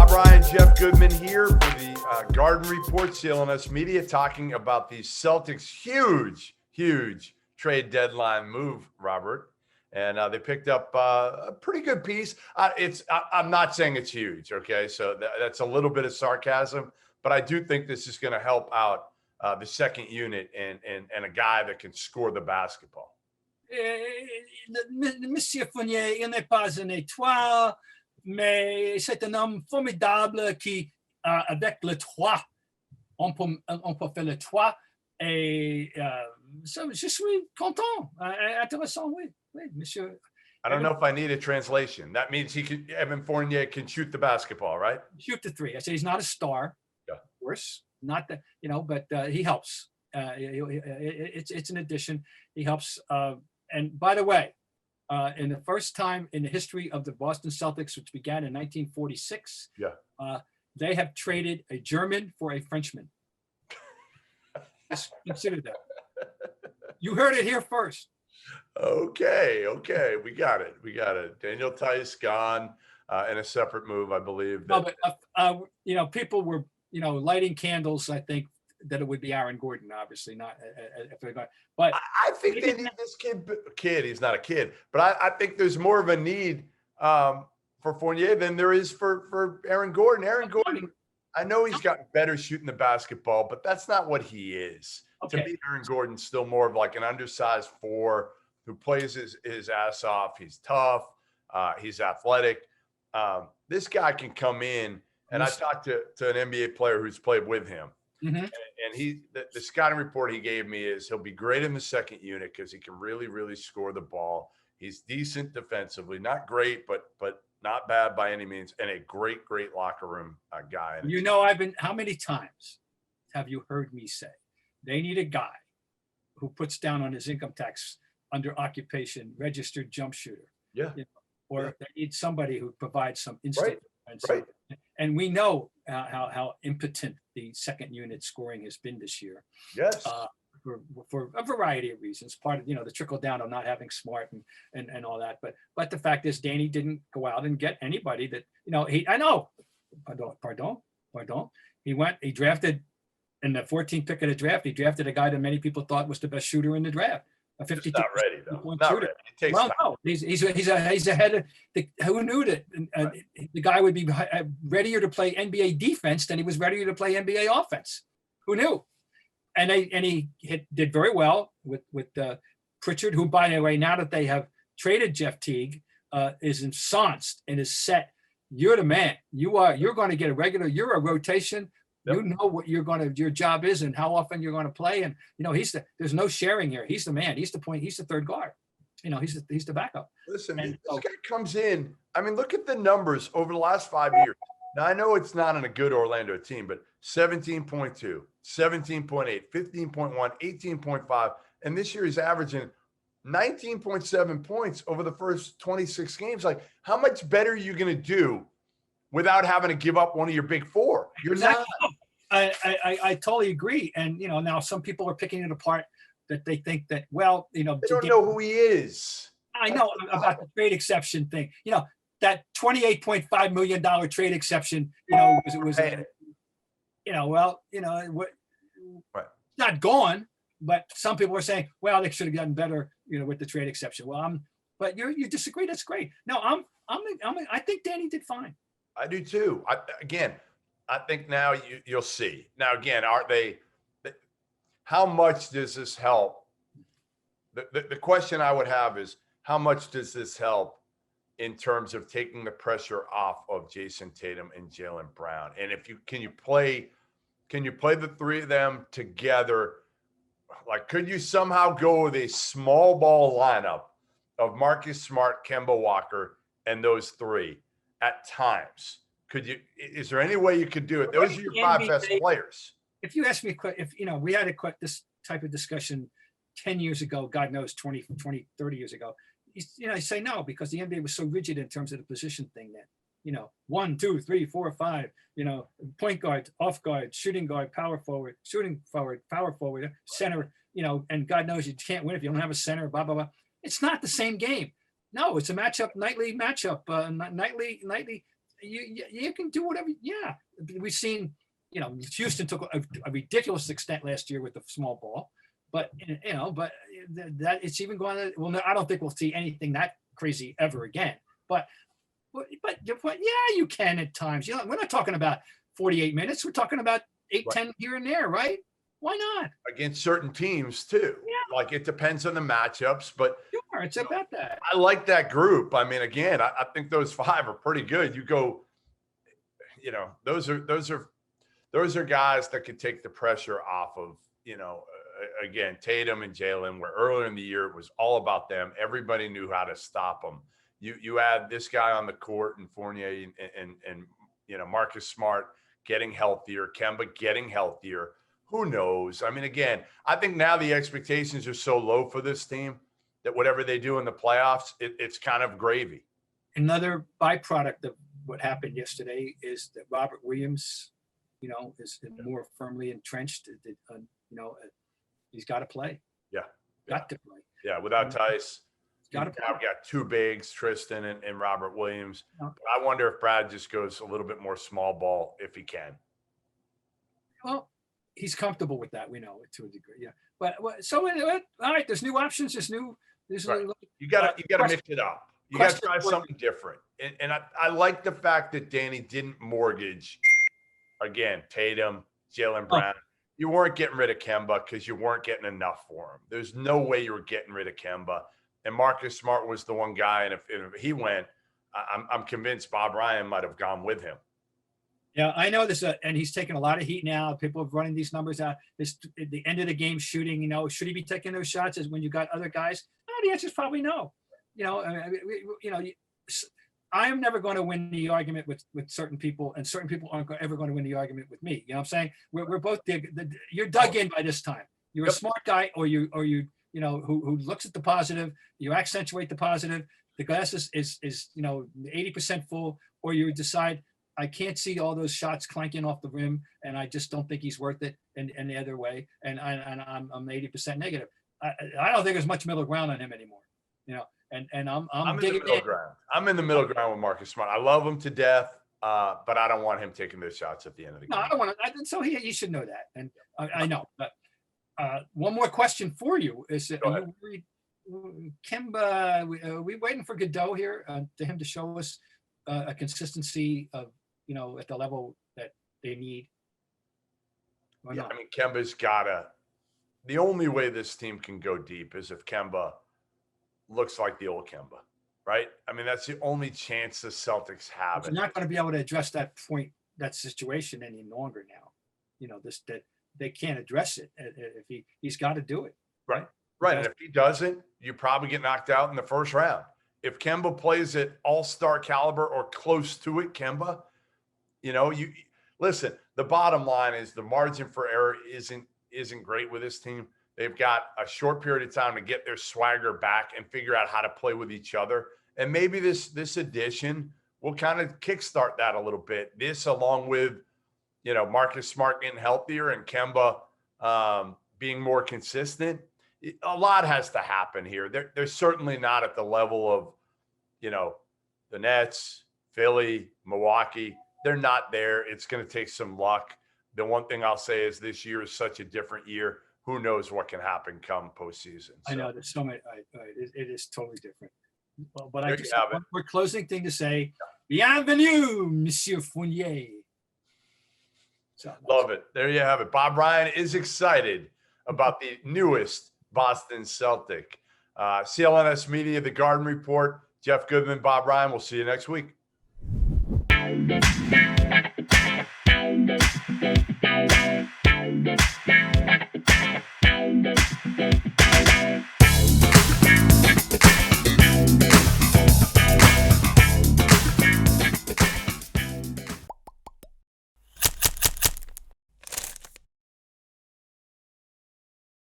Rob Ryan, Jeff Goodman here for the Garden Report, CLNS Media, talking about the Celtics' huge trade deadline move, Robert. And they picked up a pretty good piece. I'm not saying it's huge, okay? So that's a little bit of sarcasm, but I do think this is going to help out the second unit and a guy that can score the basketball. Monsieur Fournier, il n'est pas un étoile, mais c'est un homme formidable qui, avec le 3, on peut faire le 3. Et je suis content. Intéressant, oui, monsieur. I don't know if I need a translation. That means Evan Fournier can shoot the basketball, right? Shoot the 3. I say he's not a star, of course. Not that, but he helps. It's an addition. He helps. And by the way, in the first time in the history of the Boston Celtics, which began in 1946, they have traded a German for a Frenchman. Just consider that. You heard it here first. Okay. We got it. Daniel Theis gone in a separate move, I believe. No, but people were, lighting candles, I think, that it would be Aaron Gordon, obviously not. But I think they need this kid. He's not a kid, but I think there's more of a need for Fournier than there is for Aaron Gordon. Aaron Gordon, I know he's gotten better shooting the basketball, but that's not what he is. Okay. To me, Aaron Gordon's still more of like an undersized 4 who plays his ass off. He's tough. He's athletic. This guy can come in, and I talked to an NBA player who's played with him. Mm-hmm. And the scouting report he gave me is he'll be great in the second unit because he can really score the ball. He's decent defensively, not great, but not bad by any means, and a great locker room guy. How many times have you heard me say they need a guy who puts down on his income tax under occupation registered jump shooter? Or they need somebody who provides some instant defense. Right. And we know how impotent the second unit scoring has been this year. Yes. For a variety of reasons. Part of the trickle down of not having Smart and all that. But the fact is, Danny didn't go out and get anybody that Pardon. He drafted in the 14th pick of the draft. He drafted a guy that many people thought was the best shooter in the draft. A 52 not ready though. Not ready. It takes time. No, he's ahead of who knew that the guy would be readier to play NBA defense than he was readier to play NBA offense. Who knew? And he did very well with Pritchard, who, by the way, now that they have traded Jeff Teague, is ensconced and is set. You're the man. You're going to get you're a rotation. Yep. You know what your job is and how often you're going to play. And, there's no sharing here. He's the man. He's the point. He's the third guard. He's the backup. Listen, this guy comes in. I mean, look at the numbers over the last 5 years. Now, I know it's not on a good Orlando team, but 17.2, 17.8, 15.1, 18.5. And this year he's averaging 19.7 points over the first 26 games. Like, how much better are you going to do without having to give up one of your big 4? You're not. I totally agree. And, now some people are picking it apart that they think that, they don't know who he is. I know about the trade exception thing. That $28.5 million trade exception, not gone, but some people are saying, well, they should have gotten better, with the trade exception. Well, but you disagree. That's great. No, I think Danny did fine. I do too. I think now you'll see. Now, again, how much does this help? The question I would have is, how much does this help in terms of taking the pressure off of Jayson Tatum and Jaylen Brown? And can you play the 3 of them together? Like, could you somehow go with a small ball lineup of Marcus Smart, Kemba Walker, and those 3 at times? Is there any way you could do it? Those are your 5 best players. If you ask me, we had this type of discussion 10 years ago, God knows, 20, 30 years ago. I say no, because the NBA was so rigid in terms of the position thing that, 1, 2, 3, 4, 5, point guard, off guard, shooting guard, power forward, shooting forward, power forward, center, and God knows you can't win if you don't have a center, blah, blah, blah. It's not the same game. No, it's a nightly matchup, nightly you can do whatever. Yeah, we've seen. Houston took a ridiculous extent last year with the small ball, but but that it's even going to. Well, no, I don't think we'll see anything that crazy ever again. But yeah, you can at times. We're not talking about 48 minutes. We're talking about 8, 10 here and there, right? Why not? Against certain teams too. Yeah. Like it depends on the matchups, but sure, it's about that. I like that group. I mean, again, I think those 5 are pretty good. You go, those are guys that could take the pressure off of, again, Tatum and Jaylen, where earlier in the year it was all about them. Everybody knew how to stop them. You add this guy on the court and Fournier and Marcus Smart getting healthier, Kemba getting healthier. Who knows? I mean, again, I think now the expectations are so low for this team that whatever they do in the playoffs, it's kind of gravy. Another byproduct of what happened yesterday is that Robert Williams, is more firmly entrenched. He's got to play. Yeah. Got to play. Yeah. Without Theis, got to play. I've got 2 bigs, Tristan and Robert Williams. Okay. I wonder if Brad just goes a little bit more small ball if he can. Well, he's comfortable with that. We know it to a degree. Yeah. But so all right, there's new options. Right. You got to mix it up. You got to try something different. And I like the fact that Danny didn't mortgage, again, Tatum, Jaylen Brown. You weren't getting rid of Kemba because you weren't getting enough for him. There's no way you were getting rid of Kemba. And Marcus Smart was the one guy. And if he went, I'm convinced Bob Ryan might have gone with him. Yeah, I know this, and he's taking a lot of heat now. People are running these numbers out. This at the end of the game shooting. Should he be taking those shots as when you got other guys? No, the answer is probably no. I am never going to win the argument with certain people, and certain people aren't ever going to win the argument with me. You know what I'm saying? We're both you're dug in by this time. You're a smart guy, or you who looks at the positive. You accentuate the positive. The glass is 80% full, or you decide, I can't see all those shots clanking off the rim, and I just don't think he's worth it. And the other way, and I'm 80% negative. I don't think there's much middle ground on him anymore. And I'm in the middle ground. I'm in the middle ground with Marcus Smart. I love him to death, but I don't want him taking those shots at the end of the game. No, I don't want to. So he should know that, and I know. But one more question for you is: are you worried, Kemba? Are we waiting for Godot here to him to show us a consistency of at the level that they need? Yeah, I mean, Kemba's gotta. The only way this team can go deep is if Kemba looks like the old Kemba, right? I mean, that's the only chance the Celtics have. They're not going to be able to address that situation any longer now. That they can't address it if he's got to do it. Right. And if he doesn't, you probably get knocked out in the first round. If Kemba plays at all-star caliber or close to it, Kemba, you listen, the bottom line is the margin for error isn't great with this team. They've got a short period of time to get their swagger back and figure out how to play with each other. And maybe this addition will kind of kickstart that a little bit. This, along with, Marcus Smart getting healthier and Kemba being more consistent. A lot has to happen here. They're certainly not at the level of, the Nets, Philly, Milwaukee. They're not there. It's going to take some luck. The one thing I'll say is this year is such a different year. Who knows what can happen come postseason? So. I know there's so many. It is totally different. Well, but I just have one more closing thing to say. Bienvenue, Monsieur Fournier. So, love it. There you have it. Bob Ryan is excited about the newest Boston Celtic. CLNS Media, The Garden Report. Jeff Goodman, Bob Ryan. We'll see you next week.